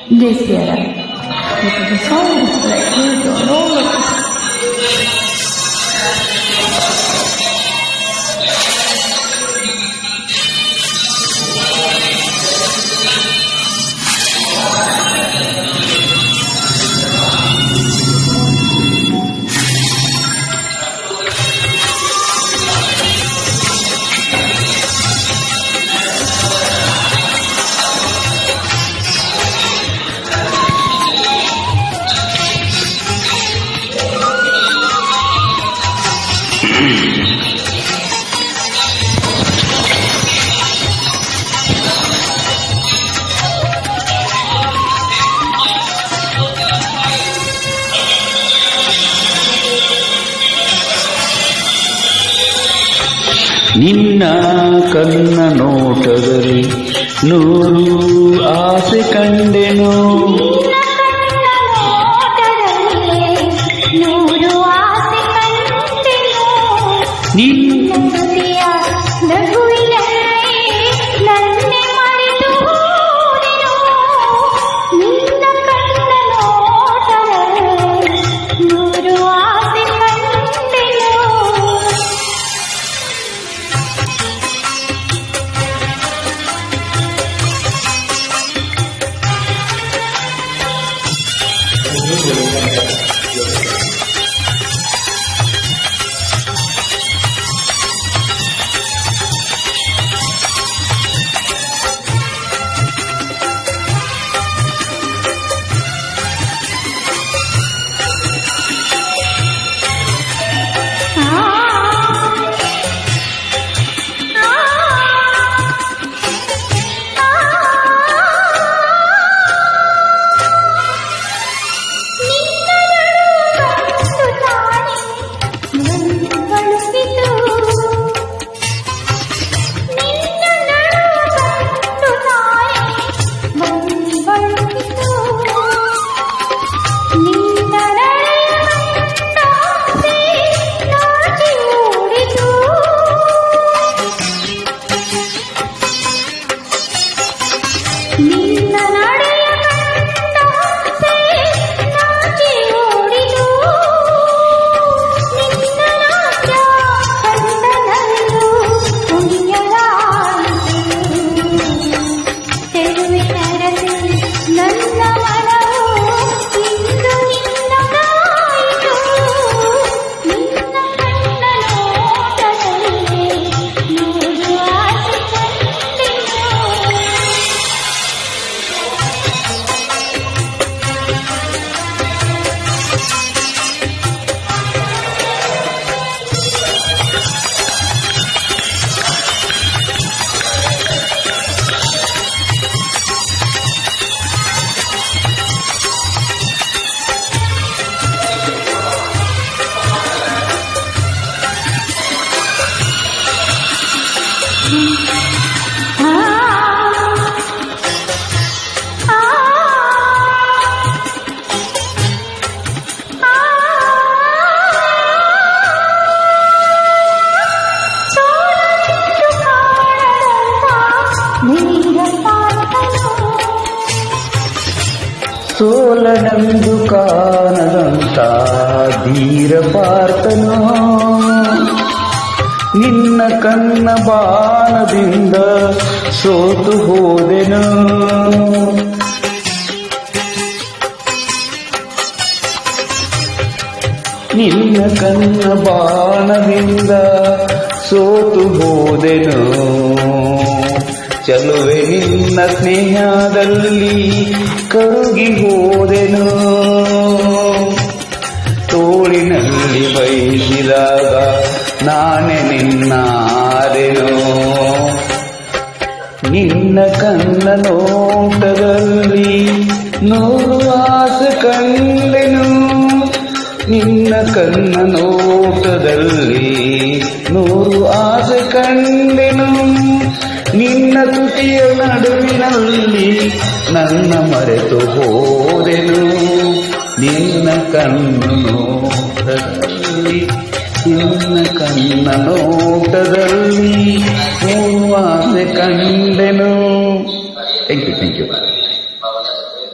this year. Because the song is like good all over. ನಿನ್ನ ಕನ್ನ ನೋಟದಲ್ಲಿ ನೂರು ಆಸೆ ಕಂಡೆನು. ಸೋಲನಂದು ಕಾಣದಂತ ಧೀರ ಪಾರ್ಥನೋ, ನಿನ್ನ ಕನ್ನ ಬಾಣದಿಂದ ಸೋತು ಹೋದೆನು. ನಿನ್ನ ಕನ್ನ ಬಾಣದಿಂದ ಸೋತು ಹೋದೆನು. ಚಲುವೆ ನಿನ್ನ ಸ್ನೇಹದಲ್ಲಿ ಕರುಗಿ ಹೋದೆನು. ತೋಳಿನಲ್ಲಿ ಬಯಸಿದಾಗ ನಾನೇ ನಿನ್ನಾದೆನು. ನಿನ್ನ ಕನ್ನ ನೋಟದಲ್ಲಿ ನೂರು ಆಸೆ ಕಂಡೆನು. ನಿನ್ನ ಕನ್ನ ನೋಟದಲ್ಲಿ ನೂರು ಆಸೆ ಕಂಡೆನು. ನಿನ್ನ ತುಟಿಯ ನಡುವಿನಲ್ಲಿ ನನ್ನ ಮರೆತು ಹೋದೆನು. ನಿನ್ನ ಕಣ್ಣು ನೋಟದಲ್ಲಿ ನಿನ್ನ ಕಣ್ಣ ನೋಟದಲ್ಲಿ ಆಸೆ ಕಂಡೆನು. Thank you.